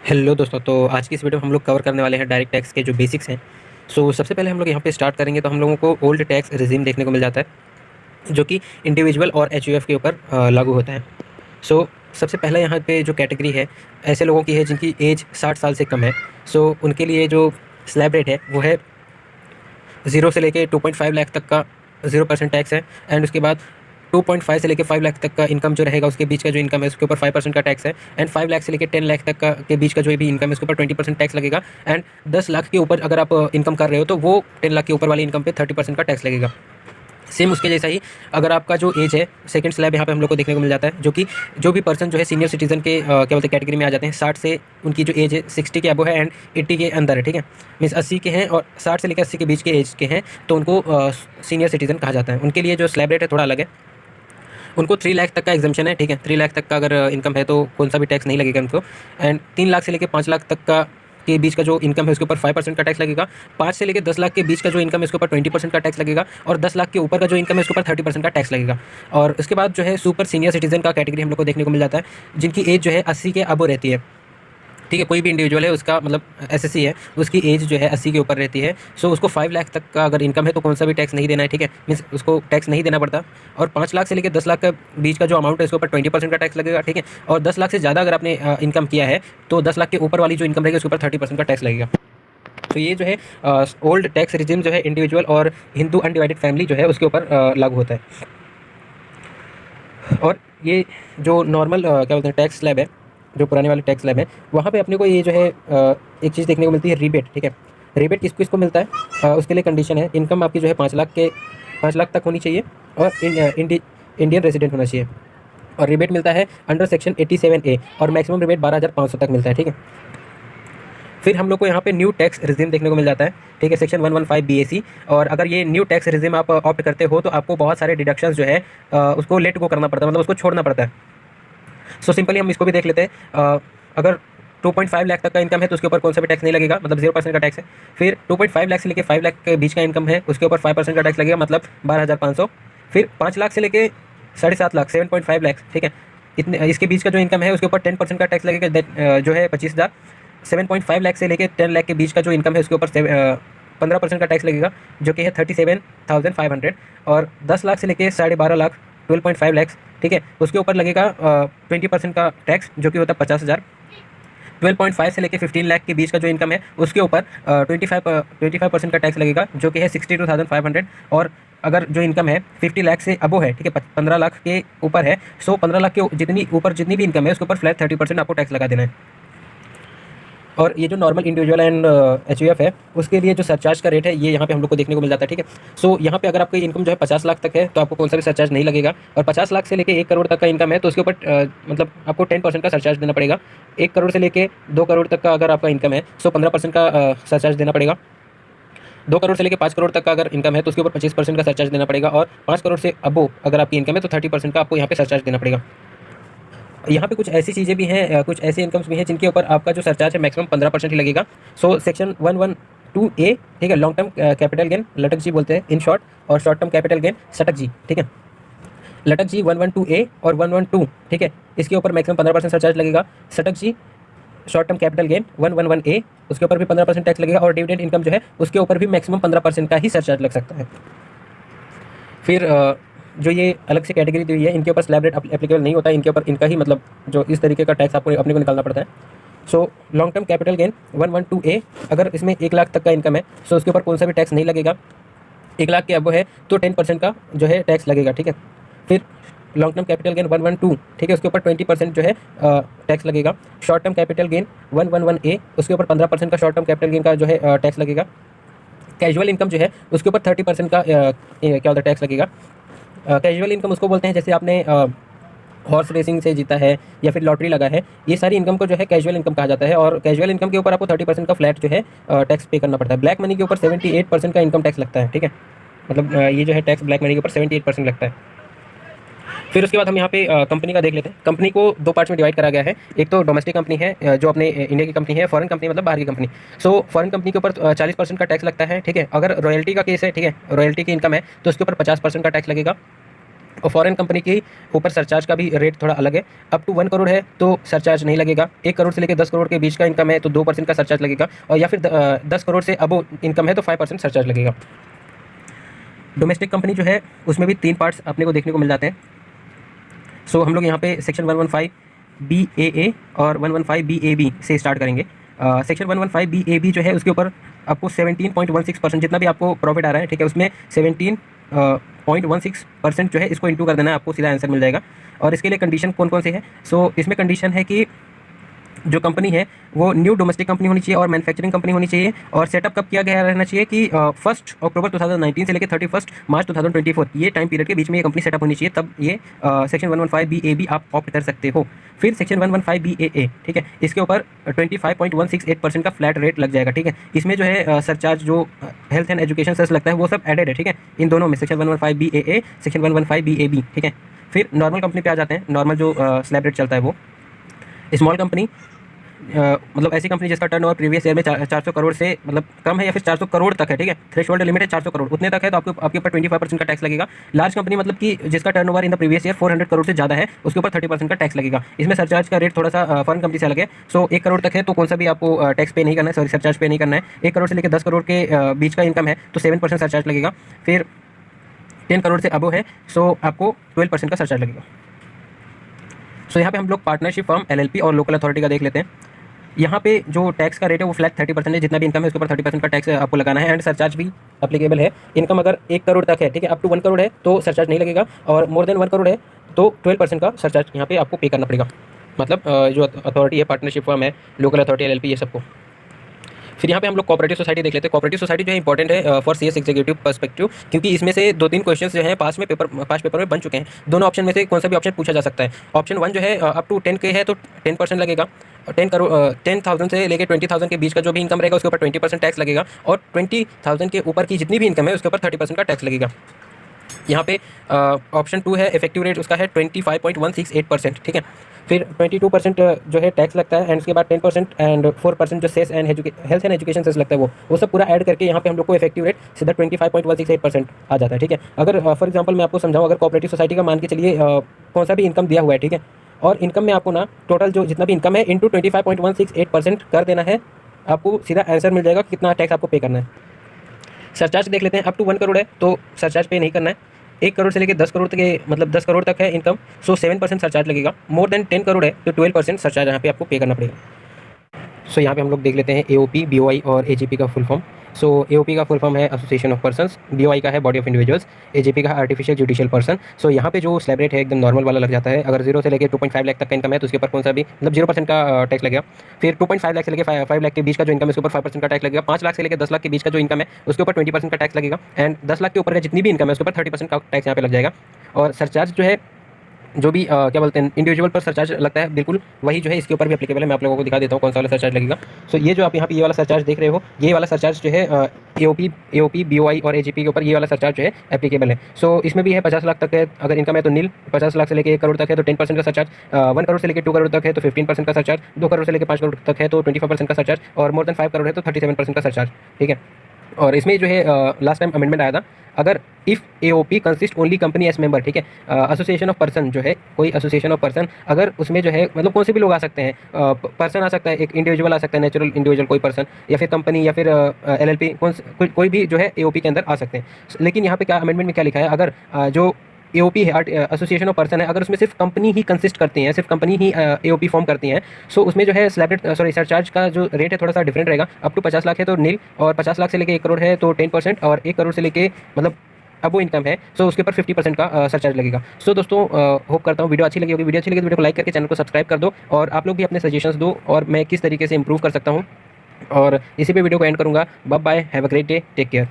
Hello दोस्तों, तो आज की इस वीडियो में हम लोग कवर करने वाले हैं डायरेक्ट टैक्स के जो बेसिक्स हैं। सबसे पहले हम लोग यहाँ पे स्टार्ट करेंगे तो हम लोगों को ओल्ड टैक्स रिजीम देखने को मिल जाता है जो कि इंडिविजुअल और एचयूएफ के ऊपर लागू होता है। सबसे पहले यहाँ पे जो कैटेगरी है ऐसे लोगों की है जिनकी एज 60 साल से कम है। उनके लिए जो स्लैब रेट है वो है 0 से लेके 2.5 लाख तक का 0% टैक्स है। एंड उसके बाद 2.5 से लेके 5 लाख तक का इनकम जो रहेगा उसके बीच का जो इनकम है उसके ऊपर 5% का टैक्स है। एंड 5 लाख से लेके 10 लाख तक का के बीच का जो भी इनकम है उसके ऊपर 20% टैक्स लगेगा। एंड 10 लाख के ऊपर अगर आप इनकम कर रहे हो तो वो 10 लाख के ऊपर वाली इनकम पे 30% का टैक्स लगेगा। सेम उसके जैसा ही अगर आपका जो एज है सेकंड स्लैब यहाँ पे हम लोग को देखने को मिल जाता है, जो कि जो भी पर्सन जो है सीनियर सिटीजन के क्या बोलते हैं कैटेगरी में आ जाते हैं। 60 से उनकी जो एज है 60 के अबो है एंड 80 के अंदर है, ठीक है। मीन्स 80 के हैं और 60 से लेकर 80 के बीच के एज के हैं तो उनको सीनियर सिटीजन कहा जाता है। उनके लिए जो स्लैब रेट है थोड़ा अलग है। उनको 3 लाख तक का एग्जाम्पशन है, ठीक है। 3 लाख तक का अगर इनकम है तो कौन सा भी टैक्स नहीं लगेगा उनको। एंड 3 लाख से लेकर 5 लाख तक का के बीच का जो इनकम है उसके ऊपर 5% का टैक्स लगेगा। 5 से लेकर 10 लाख के बीच का जो इनकम है उसके ऊपर 20% का टैक्स लगेगा। और 10 लाख के ऊपर का जो इनकम है उसके ऊपर 30% का टैक्स लगेगा। और उसके बाद जो है सुपर सीनियर सिटीजन का कैटेगरी हम लोग को देखने को मिल जाता है, जिनकी एज जो है 80 के अबो रहती है, ठीक है। कोई भी इंडिविजुअल है उसका मतलब एसएससी है, उसकी एज जो है 80 के ऊपर रहती है। उसको 5 लाख तक का अगर इनकम है तो कौन सा भी टैक्स नहीं देना है, ठीक है। मीन्स उसको टैक्स नहीं देना पड़ता। और 5 लाख से लेकर 10 लाख के बीच का जो अमाउंट है उसके ऊपर 20% का टैक्स लगेगा, ठीक है। और 10 लाख से ज़्यादा अगर आपने इनकम किया है तो 10 लाख के ऊपर वाली जो इनकम रहेगी उसके ऊपर 30% का टैक्स लगेगा। तो ये जो है ओल्ड टैक्स रिजिम जो है इंडिविजुअल और हिंदू अनडिवाइडेड फैमिली जो है उसके ऊपर लागू होता है। और ये जो नॉर्मल क्या बोलते हैं टैक्स स्लैब है, जो पुराने वाले टैक्स स्लैब है, वहाँ पे अपने को ये जो है एक चीज़ देखने को मिलती है, रिबेट, ठीक है। रिबेट किसको किसको मिलता है, उसके लिए कंडीशन है इनकम आपकी जो है 5 लाख तक होनी चाहिए और इंडियन रेजिडेंट होना चाहिए। और रिबेट मिलता है अंडर सेक्शन 87A और मैक्सिमम रिबेट 12,500 तक मिलता है, ठीक है। फिर हम लोग को यहाँ पे न्यू टैक्स रिजिम देखने को मिल जाता है, ठीक है, सेक्शन 115 BAC। और अगर ये न्यू टैक्स रिजिम आप ऑप्ट करते हो तो आपको बहुत सारे डिडक्शंस जो है उसको लेट गो करना पड़ता है, मतलब उसको छोड़ना पड़ता है। सिंपली हम इसको भी देख लेते हैं। अगर 2.5 लाख तक का इनकम है तो उसके ऊपर कौन सा भी टैक्स नहीं लगेगा, मतलब 0% का टैक्स है। फिर 2.5 लाख से लेकर 5 लाख के बीच का इनकम है उसके ऊपर 5% का टैक्स लगेगा, मतलब 12,500। फिर 5 लाख से लेकर 7.5 लाख 7.5 लाख, ठीक है, इतने इसके बीच का जो इनकम है उसके ऊपर 10% का टैक्स लगेगा, जो है 25,000। 7.5 लाख से लेकर 10 लाख के बीच का जो इनकम है उसके ऊपर 15% का टैक्स लगेगा, जो कि है 37,500। और 10 लाख से लेकर 12.5 लाख 12.5 लैक्स, ठीक है, उसके ऊपर लगेगा 20% का टैक्स, जो कि होता है 50,000। 12.5 से लेकर 15 लाख के बीच का जो इनकम है उसके ऊपर 25% का टैक्स लगेगा, जो कि है 62,500। और अगर जो इनकम है 50 लाख से अबो है, ठीक है, 15 लाख के ऊपर है, 15 लाख के जितनी भी इनकम है उसके ऊपर फ्लैट 30% आपको टैक्स लगा देना है। और ये जो नॉर्मल इंडिविजुअल एंड एचयूएफ है उसके लिए जो सरचार्ज का रेट है ये यहाँ पे हम लोग को देखने को मिल जाता है, ठीक है। यहाँ पे अगर आपकी इनकम जो है 50 लाख तक है तो आपको कौन सा भी सरचार्ज नहीं लगेगा। और 50 लाख से लेके 1 करोड़ तक का इनकम है तो उसके ऊपर मतलब आपको 10% का सरचार्ज देना पड़ेगा। 1 करोड़ से लेके 2 करोड़ तक का अगर आपका इनकम है 15% का सरचार्ज देना पड़ेगा। 2 करोड़ से लेकर 5 करोड़ तक का अगर इनकम है तो उसके ऊपर 25% का सरचार्ज देना पड़ेगा। और 5 करोड़ से अबो अगर आपकी इनकम है तो 30% का आपको यहाँ पे सरचार्ज देना पड़ेगा। यहाँ पे कुछ ऐसी चीज़ें भी हैं, कुछ ऐसे इनकम्स भी हैं जिनके ऊपर आपका जो सरचार्ज है मैक्सिमम 15% ही लगेगा। सेक्शन 112A, ठीक है, लॉन्ग टर्म कैपिटल गेन लटक जी बोलते हैं इन शॉर्ट, और शॉर्ट टर्म कैपिटल गेन सटक जी, ठीक है। लटक जी 112A और 112, ठीक है, इसके ऊपर मैक्सिमम 15% सरचार्ज लगेगा। सटक जी short term capital gain 111A, उसके ऊपर भी 15% टैक्स लगेगा। और डिविडेंड इनकम जो है उसके ऊपर भी मैक्सिमम 15% का ही सरचार्ज लग सकता है। फिर जो ये अलग से कैटेगरी दी हुई है इनके ऊपर स्लैब रेट एप्लीकेबल नहीं होता है, इनके ऊपर इनका ही मतलब जो इस तरीके का टैक्स आपको अपने को निकालना पड़ता है। Long term capital gain 112A, अगर इसमें 1 लाख तक का इनकम है उसके ऊपर कौन सा भी टैक्स नहीं लगेगा। 1 लाख के अबव है तो 10% का जो है टैक्स लगेगा, ठीक है। फिर लॉन्ग टर्म कैपिटल गेन 112, ठीक है, उसके ऊपर 20% जो है टैक्स लगेगा। Short term capital gain 111A, उसके ऊपर 15% का शॉर्ट टर्म कैपिटल गेन का जो है टैक्स लगेगा। कैजुअल इनकम जो है उसके ऊपर 30% का क्या होता है टैक्स लगेगा। कैजुअल इनकम उसको बोलते हैं जैसे आपने हॉर्स रेसिंग से जीता है या फिर लॉटरी लगा है, ये सारी इनकम को जो है कैजुअल इनकम कहा जाता है। और कैजुअल इनकम के ऊपर आपको 30% का फ्लैट जो है टैक्स पे करना पड़ता है। ब्लैक मनी के ऊपर 78% का इनकम टैक्स लगता है, ठीक है, मतलब ये जो है टैक्स ब्लैक मनी के ऊपर 78% लगता है। फिर उसके बाद हम यहाँ पे कंपनी का देख लेते हैं। कंपनी को 2 पार्ट्स में डिवाइड करा गया है। एक तो डोमेस्टिक कंपनी है जो अपने इंडिया की कंपनी है, फॉरेन कंपनी मतलब बाहर की कंपनी। फॉरेन कंपनी के ऊपर 40% का टैक्स लगता है, ठीक है। अगर रॉयल्टी का केस है, ठीक है, रॉयल्टी की इनकम है तो उसके ऊपर 50% का टैक्स लगेगा। और फॉरेन कंपनी के ऊपर सरचार्ज का भी रेट थोड़ा अलग है। अप टू 1 करोड़ है तो सरचार्ज नहीं लगेगा। 1 करोड़ से लेकर 10 करोड़ के बीच का इनकम है तो 2% का सरचार्ज लगेगा, और या फिर 10 करोड़ से अबो इनकम है तो 5% सरचार्ज लगेगा। डोमेस्टिक कंपनी जो है उसमें भी 3 पार्ट्स अपने को देखने को मिल जाते हैं। सो हम लोग यहाँ पे सेक्शन 115 BAA और 115 BAB से स्टार्ट करेंगे। सेक्शन 115 BAB जो है उसके ऊपर आपको 17.16% जितना भी आपको प्रॉफिट आ रहा है, ठीक है, उसमें 17.16% जो है इसको इंटू कर देना है, आपको सीधा आंसर मिल जाएगा। और इसके लिए कंडीशन कौन कौन सी है? सो इसमें कंडीशन है कि जो कंपनी है वो न्यू डोमेस्टिक कंपनी होनी चाहिए और मैन्युफैक्चरिंग कंपनी होनी चाहिए, और सेटअप कब किया गया रहना चाहिए कि 1 अक्टूबर 2019 से लेकर 31 मार्च 2024 ये टाइम पीरियड के बीच में ये कंपनी सेटअप होनी चाहिए, तब ये सेक्शन 115 BAB आप ऑप्ट कर सकते हो। फिर सेक्शन 115 BAA, ठीक है, इसके ऊपर 25.168% का फ्लैट रेट लग जाएगा, ठीक है। इसमें जो है सरचार्ज जो हेल्थ एंड एजुकेशन सेस लगता है वो सब एडेड है, ठीक है, इन दोनों में, सेक्शन 115 BAA, सेक्शन 115 BAB, ठीक है। फिर नॉर्मल कंपनी पे आ जाते हैं। नॉर्मल जो स्लैब रेट चलता है वो स्मॉल कंपनी, मतलब ऐसी कंपनी जिसका टर्नओवर प्रीवियस ईयर में 400 करोड़ से मतलब कम है या फिर 400 करोड़ तक है, ठीक है, थ्रेशोल्ड लिमिट है 400 करोड़, उतने तक है तो आपके ऊपर 25% का टैक्स लगेगा। लार्ज कंपनी मतलब कि जिसका turnover in the previous year 400 crore से ज़्यादा है उसके ऊपर 30% का टैक्स लगेगा। इसमें सरचार्ज का रेट थोड़ा सा फॉरेन कंपनी से अलग है। सो 1 करोड़ तक है तो कौन सा भी आपको टैक्स पे नहीं करना है, सॉरी सरचार्ज पे नहीं करना है। 1 करोड़ से लेकर 10 करोड़ के बीच का इनकम है तो 7% सरचार्ज लगेगा। फिर 10 करोड़ से अबो है सो आपको 12% का सरचार्ज लगेगा। सो यहाँ पे हम लोग पार्टनरशिप फर्म, LLP और लोकल अथॉरिटी का देख लेते हैं। यहाँ पे जो टैक्स का रेट है वो फ्लैट 30% है, जितना भी इनकम है उसके ऊपर 30% का टैक्स आपको लगाना है, एंड सरचार्ज भी अप्लीकेबल है। इनकम अगर 1 करोड़ तक है, ठीक है, अप टू 1 करोड़ है तो सरचार्ज नहीं लगेगा, और मोर देन 1 करोड़ है तो 12% का सरचार्ज यहाँ पे आपको पे करना पड़ेगा। मतलब जो अथॉरिटी है, पार्टनरशिप फर्म है, लोकल अथॉरिटी, LLP, ये सबको। फिर यहाँ पे हम लोग कोऑपरेटिव सोसाइटी देख लेते हैं। कोऑपरेटिव सोसाइटी जो है इंपॉर्टेंट है फॉर CS एग्जीक्यूटिव पर्सपेक्टिव, क्योंकि इसमें से 2-3 क्वेश्चंस जो हैं पास पेपर में बन चुके हैं। दोनों ऑप्शन में से कौन सा भी ऑप्शन पूछा जा सकता है। ऑप्शन 1 जो है अप टू 10K है तो 10% लगेगा। 10,000 से लेकर 20,000 के बीच का जो भी इनकम रहेगा उसके ऊपर 20% टैक्स लगेगा, और 20,000 के ऊपर की जितनी भी इनकम है उसके ऊपर 30% का टैक्स लगेगा। यहाँ पे ऑप्शन 2 है, इफेक्टिव रेट उसका है 25.168%, ठीक है। फिर 22% जो है टैक्स लगता है, एंड उसके बाद 10% एंड 4% जो cess and health and education cess लगता है वो सब पूरा ऐड करके यहाँ पे हम लोग को इफेक्टिव रेट सीधा 25.168% आ जाता है, ठीक है। अगर फॉर एग्जांपल मैं आपको समझाऊँ, अगर कोऑपरेटिव सोसाइटी का मान के चलिए कौन सा भी इनकम दिया हुआ है, ठीक है, और इनकम में आपको ना टोटल जो जितना भी इनकम है इंटू 25.168% कर देना है, आपको सीधा आंसर मिल जाएगा कितना टैक्स आपको पे करना है। सरचार्ज देख लेते हैं। अप टू 1 करोड़ है तो सरचार्ज पे नहीं करना है। 1 करोड़ से लेकर 10 करोड़ तक के मतलब 10 करोड़ तक है इनकम, सो 7% सरचार्ज लगेगा। मोर देन 10 करोड़ है तो 12% सरचार्ज यहाँ पे आपको पे करना पड़ेगा। सो यहाँ पे हम लोग देख लेते हैं AOP, BOI और AGP का फुल फॉर्म। सो AOP का फुल फॉर्म है एसोसिएशन ऑफ पर्सन्स, BOI का है बॉडी ऑफ इंडिविजुअल्स, AGP का है आर्टिफिशियल जुडिशियल पर्सन। सो यहाँ पे जो स्लैब रेट है एकदम नॉर्मल वाला लग जाता है। अगर 0 से लेकर 2.5 लाख तक का इनकम है तो उसके ऊपर कौन सा भी मतलब 0% का टैक्स लगेगा। फिर 2.5 लाख से लेकर 5 लाख के बीच का जो इनकम है उसके ऊपर 5% का टैक्स लगेगा। 5 लाख से लेकर 10 लाख के बीच का जो इनकम है उसके ऊपर 20% का टैक्स लगेगा, एंड 10 लाख के ऊपर का जितनी भी इनकम है उसके ऊपर 30% का टैक्स यहाँ पे लग जाएगा। और सरचार्ज जो है जो भी क्या बोलते हैं इंडिविजुअल पर सरचार्ज लगता है बिल्कुल वही जो है इसके ऊपर भी एप्लीकेबल है। मैं आप लोगों को दिखा देता हूँ कौन सा वाला सरचार्ज लगेगा। सो ये जो आप यहाँ पे ये वाला सरचार्ज देख रहे हो, ये वाला सरचार्ज जो है AOP, BOI और AGP के ऊपर ये वाला सरचार्ज जो है एप्लीकेबल है। सो इसमें भी है 50 लाख तक है अगर इनकम है तो नील, 50 लाख से लेकर 1 करोड़ तक है तो 10% का सरचार्ज, 1 करोड़ से लेकर 2 करोड़ तक है तो 15% का सरचार्ज, 2 करोड़ से लेकर 5 करोड़ तक है तो 25% का सरचार्ज, और मोर देन 5 करोड़ है तो 37% का सरचार्ज, ठीक है। और इसमें जो है लास्ट टाइम अमेंडमेंट आया था, अगर if AOP consist only company S member, ठीक है, एसोसिएशन ऑफ पर्सन जो है कोई एसोसिएशन ऑफ पर्सन, अगर उसमें जो है मतलब कौन से भी लोग आ सकते हैं, पर्सन आ सकता है, एक इंडिविजुअल आ सकता है, नेचुरल इंडिविजुअल कोई पर्सन, या फिर कंपनी या फिर LLP, कोई भी जो है AOP के अंदर आ सकते हैं। लेकिन यहाँ पे क्या अमेंडमेंट में क्या लिखा है, अगर जो AOP है एसोसिएशन ऑफ पर्सन है, अगर उसमें सिर्फ कंपनी ही कंसिस्ट करती हैं, सिर्फ कंपनी ही AOP फॉर्म करती हैं, सो उसमें जो है स्लैब रेट सरचार्ज का जो रेट है थोड़ा सा डिफरेंट रहेगा। अप टू 50 लाख है तो नील, और 50 लाख से लेकर 1 करोड़ है तो 10%, और 1 करोड़ से लेकर मतलब अब वो इनकम है सो उसके ऊपर 50% का सरचार्ज लगेगा। सो दोस्तों होप करता हूँ वीडियो अच्छी लगी होगी। वीडियो अच्छी लगी तो वीडियो को लाइक करके चैनल को सब्सक्राइब कर दो, और आप लोग भी अपने सजेशंस दो और मैं किस तरीके से इंप्रूव कर सकता हूँ, और इसी पे वीडियो को एंड करूँगा। Bye bye, have a great day, take care.